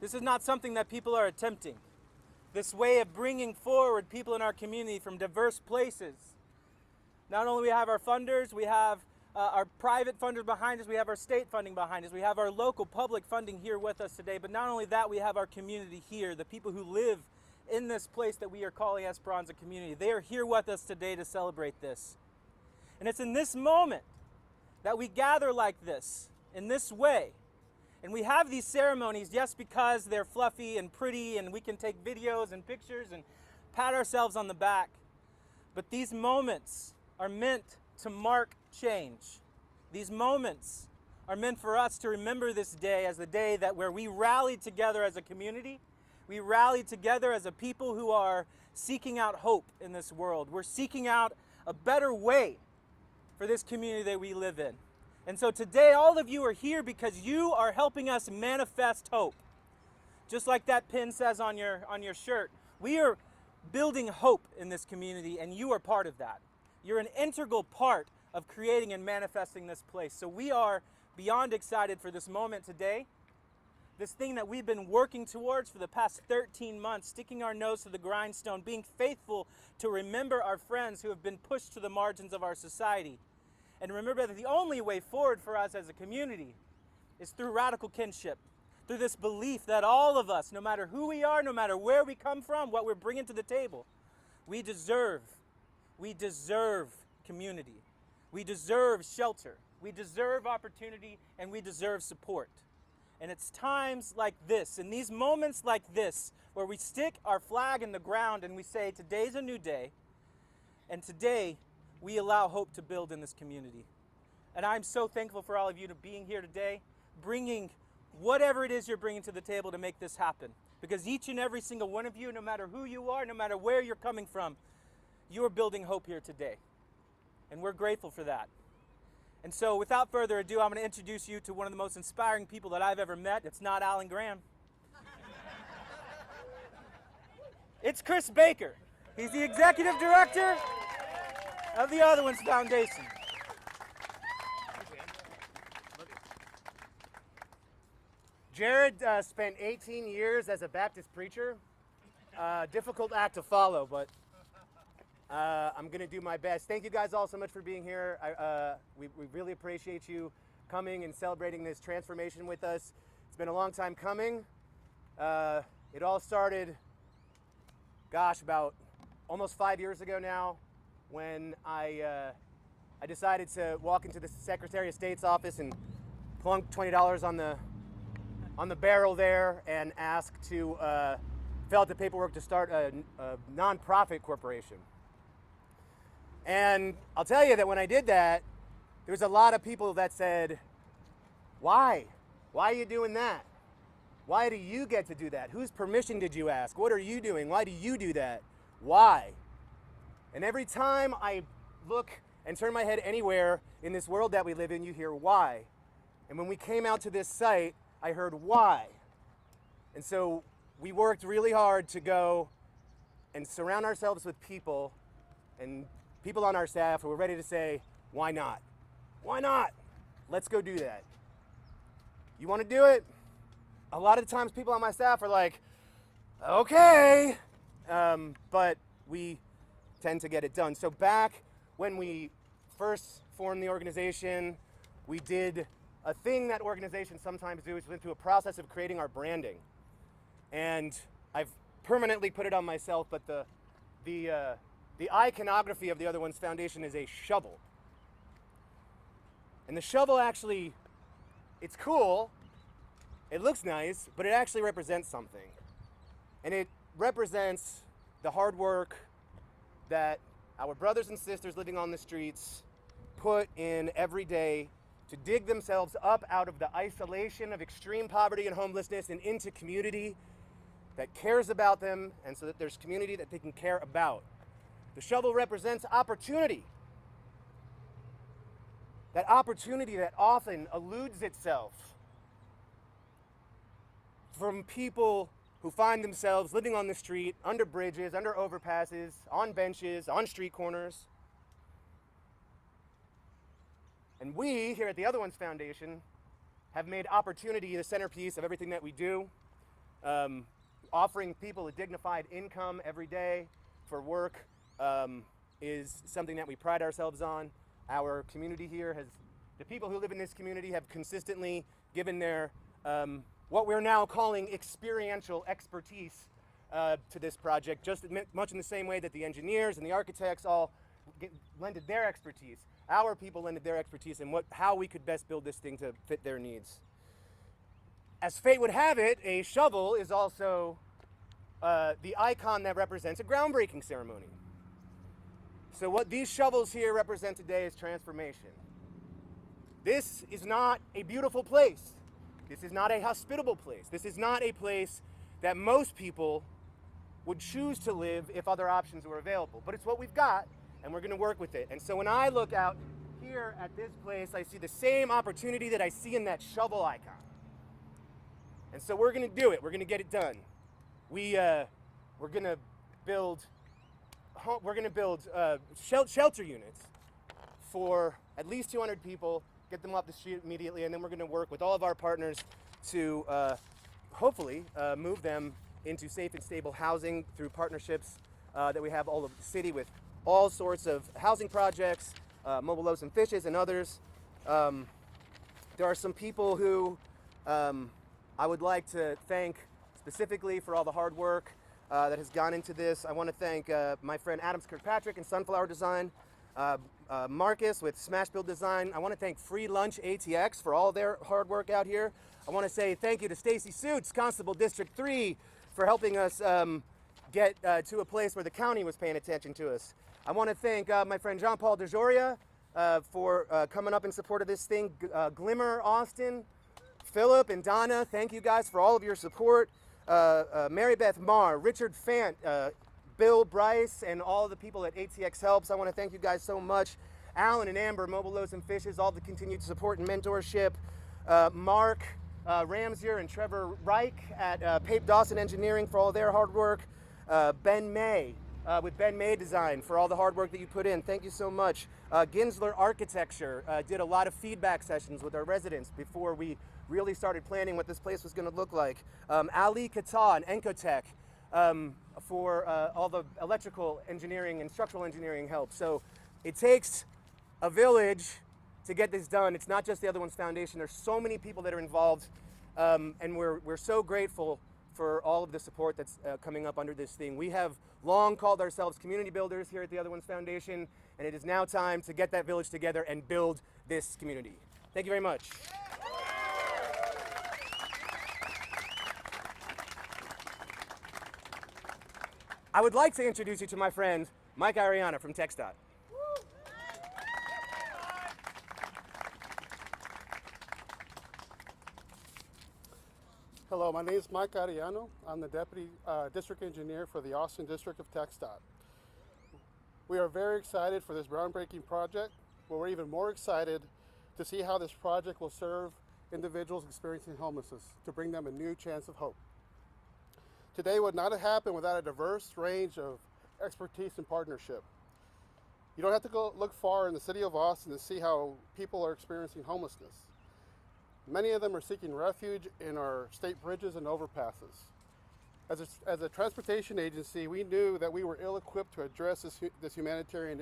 This is not something that people are attempting. This way of bringing forward people in our community from diverse places. Not only we have our funders, we have our private funders behind us, we have our state funding behind us, we have our local public funding here with us today, but not only that, we have our community here, the people who live in this place that we are calling Esperanza Community. They are here with us today to celebrate this. And it's in this moment that we gather like this, in this way. And we have these ceremonies just because they're fluffy and pretty and we can take videos and pictures and pat ourselves on the back. But these moments are meant to mark change. These moments are meant for us to remember this day as the day that where we rallied together as a community. We rallied together as a people who are seeking out hope in this world. We're seeking out a better way for this community that we live in. And so today, all of you are here because you are helping us manifest hope. Just like that pin says on your shirt, we are building hope in this community, and you are part of that. You're an integral part of creating and manifesting this place. So we are beyond excited for this moment today. This thing that we've been working towards for the past 13 months, sticking our nose to the grindstone, being faithful to remember our friends who have been pushed to the margins of our society. And remember that the only way forward for us as a community is through radical kinship, through this belief that all of us, no matter who we are, no matter where we come from, what we're bringing to the table, we deserve community. We deserve shelter. We deserve opportunity, and we deserve support. And it's times like this, in these moments like this, where we stick our flag in the ground and we say, today's a new day, and today we allow hope to build in this community. And I'm so thankful for all of you to being here today, bringing whatever it is you're bringing to the table to make this happen. Because each and every single one of you, no matter who you are, no matter where you're coming from, you are building hope here today. And we're grateful for that. And so without further ado, I'm going to introduce you to one of the most inspiring people that I've ever met. It's not Alan Graham. It's Chris Baker. He's the executive director of the Other Ones Foundation. Jared spent 18 years as a Baptist preacher. Difficult act to follow, but I'm going to do my best. Thank you guys all so much for being here. We really appreciate you coming and celebrating this transformation with us. It's been a long time coming. It all started, about almost 5 years ago now, when I decided to walk into the Secretary of State's office and plunk $20 on the barrel there and ask to fill out the paperwork to start a non-profit corporation. And I'll tell you that when I did that, there was a lot of people that said, why? Why are you doing that? Why do you get to do that? Whose permission did you ask? What are you doing? Why do you do that? Why? And every time I look and turn my head anywhere in this world that we live in, you hear why. And when we came out to this site, I heard why. And so we worked really hard to go and surround ourselves with people and people on our staff who were ready to say, why not? Why not? Let's go do that. You want to do it? A lot of times people on my staff are like, okay, but we tend to get it done. So back when we first formed the organization, we did a thing that organizations sometimes do, is went through a process of creating our branding. And I've permanently put it on myself, but the iconography of the Other Ones Foundation is a shovel. And the shovel actually, it's cool, it looks nice, but it actually represents something. And it represents the hard work that our brothers and sisters living on the streets put in every day to dig themselves up out of the isolation of extreme poverty and homelessness and into community that cares about them, and so that there's community that they can care about. The shovel represents opportunity. That opportunity that often eludes itself from people who find themselves living on the street, under bridges, under overpasses, on benches, on street corners. And we, here at the Other Ones Foundation, have made opportunity the centerpiece of everything that we do. Offering people a dignified income every day for work is something that we pride ourselves on. Our community here the people who live in this community have consistently given their, what we're now calling experiential expertise to this project, just much in the same way that the engineers and the architects all lended their expertise. Our people lended their expertise in how we could best build this thing to fit their needs. As fate would have it, a shovel is also the icon that represents a groundbreaking ceremony. So what these shovels here represent today is transformation. This is not a beautiful place. This is not a hospitable place. This is not a place that most people would choose to live if other options were available. But it's what we've got, and we're going to work with it. And so when I look out here at this place, I see the same opportunity that I see in that shovel icon. And so we're going to do it. We're going to get it done. We're going to build shelter units for at least 200 people, get them off the street immediately, and then we're going to work with all of our partners to hopefully move them into safe and stable housing through partnerships that we have all over the city with all sorts of housing projects, Mobile Loaves and Fishes and others. There are some people who I would like to thank specifically for all the hard work that has gone into this. I want to thank my friend Adams Kirkpatrick and Sunflower Design, Marcus with Smash Build Design. I want to thank Free Lunch ATX for all their hard work out here. I want to say thank you to Stacy Suits, Constable District 3, for helping us get to a place where the county was paying attention to us. I want to thank my friend Jean-Paul DeJoria for coming up in support of this thing. Glimmer Austin, Philip and Donna, thank you guys for all of your support. Mary Beth Marr, Richard Fant, Bill Bryce, and all the people at ATX Helps. I want to thank you guys so much. Alan and Amber, Mobile Loaves and Fishes, all the continued support and mentorship. Mark Ramsier and Trevor Reich at Pape Dawson Engineering for all their hard work. Ben May with Ben May Design for all the hard work that you put in. Thank you so much. Ginsler Architecture did a lot of feedback sessions with our residents before we really started planning what this place was going to look like. Ali Kata and Encotech for all the electrical engineering and structural engineering help. So it takes a village to get this done. It's not just the Other Ones Foundation. There's so many people that are involved, and we're so grateful for all of the support that's coming up under this thing. We have long called ourselves community builders here at the Other Ones Foundation, and it is now time to get that village together and build this community. Thank you very much. I would like to introduce you to my friend, Mike Ariana from TxDOT. Hello, my name is Mike Ariano. I'm the Deputy District Engineer for the Austin District of TxDOT. We are very excited for this groundbreaking project, but we're even more excited to see how this project will serve individuals experiencing homelessness to bring them a new chance of hope. Today would not have happened without a diverse range of expertise and partnership. You don't have to go look far in the city of Austin to see how people are experiencing homelessness. Many of them are seeking refuge in our state bridges and overpasses. As a transportation agency, we knew that we were ill-equipped to address this humanitarian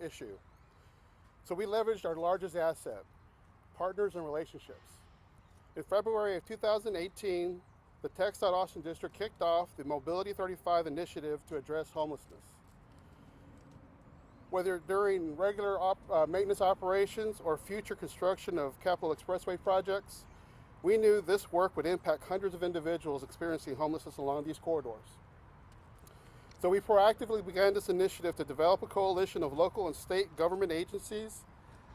issue. So we leveraged our largest asset, partners and relationships. In February of 2018, the TxDOT Austin District kicked off the Mobility 35 initiative to address homelessness. Whether during regular maintenance operations or future construction of capital expressway projects, we knew this work would impact hundreds of individuals experiencing homelessness along these corridors. So we proactively began this initiative to develop a coalition of local and state government agencies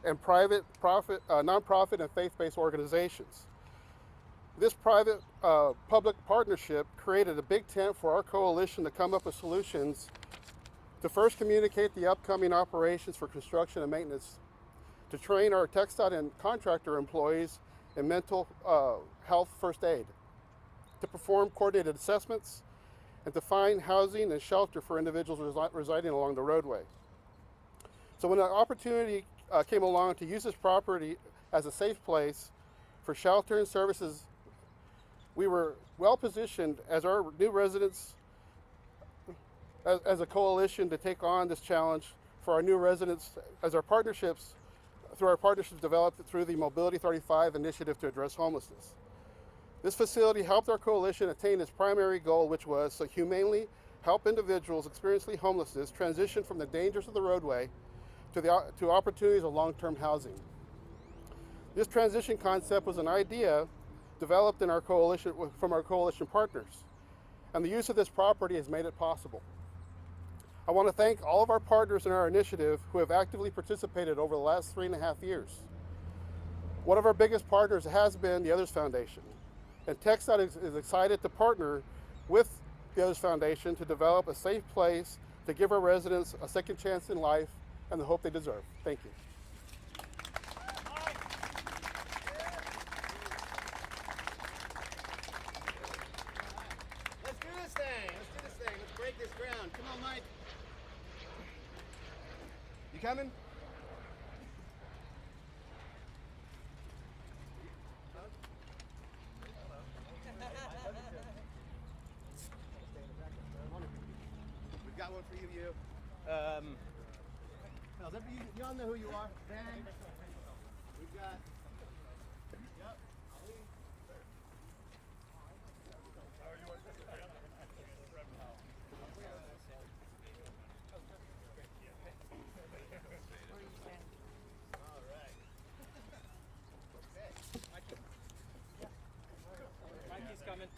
and nonprofit and faith-based organizations. This private-public partnership created a big tent for our coalition to come up with solutions to first communicate the upcoming operations for construction and maintenance, to train our TxDOT and contractor employees in mental health first aid, to perform coordinated assessments, and to find housing and shelter for individuals residing along the roadway. So when the opportunity came along to use this property as a safe place for shelter and services we were well positioned as our new residents, as a coalition to take on this challenge for our new residents as our partnerships developed through the Mobility 35 initiative to address homelessness. This facility helped our coalition attain its primary goal, which was to humanely help individuals experiencing homelessness transition from the dangers of the roadway to opportunities of long-term housing. This transition concept was an idea developed in our coalition from our coalition partners, and the use of this property has made it possible. I want to thank all of our partners in our initiative who have actively participated over the last 3.5 years. One of our biggest partners has been the Others Foundation, and TxDOT is excited to partner with the Others Foundation to develop a safe place to give our residents a second chance in life and the hope they deserve. Thank you. Let's do this thing. Let's break this ground. Come on, Mike. You coming? We've got one for you. You all know who you are. Ben. We've got. Yep. Mikey's coming.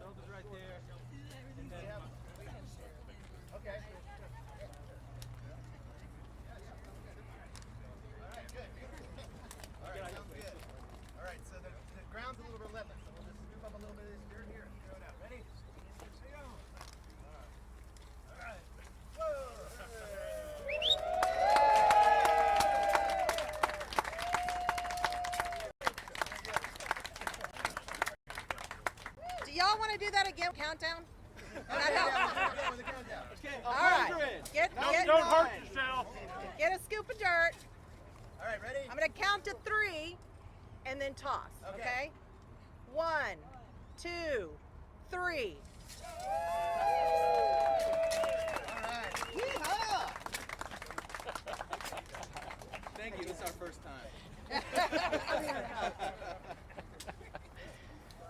Shoulder's right there. And then Okay. All right, good. All right, sounds good. All right, so the ground's a little relentless, so we'll just scoop up a little bit of this dirt here and throw it out. Ready? Here we go. All right. Do y'all want to do that again? Countdown? Okay, All right. don't hurt yourself. Get a scoop of dirt. All right, ready? I'm going to count to 3 and then toss. Okay? 1, 2, 3. All right. Yeehaw! Thank you. This is our first time.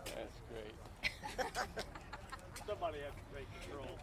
That's great. Somebody has to take control.